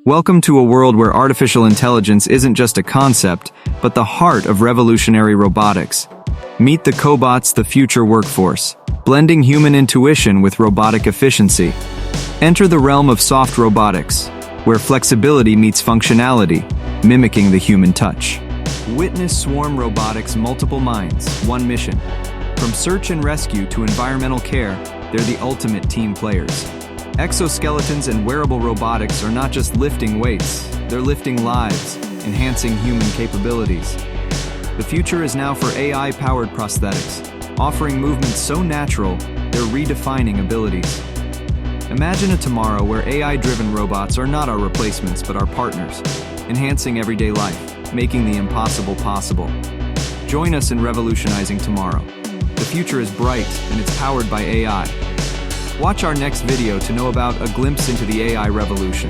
Welcome to a world where artificial intelligence isn't just a concept, but the heart of revolutionary robotics. Meet the cobots, the future workforce, blending human intuition with robotic efficiency. Enter the realm of soft robotics, where flexibility meets functionality, mimicking the human touch. Witness swarm robotics' multiple minds, one mission. From search and rescue to environmental care, they're the ultimate team players. Exoskeletons and wearable robotics are not just lifting weights, they're lifting lives, enhancing human capabilities. The future is now for AI-powered prosthetics, offering movements so natural, they're redefining abilities. Imagine a tomorrow where AI-driven robots are not our replacements but our partners, enhancing everyday life, making the impossible possible. Join us in revolutionizing tomorrow. The future is bright and it's powered by AI. Watch our next video to know about a glimpse into the AI revolution.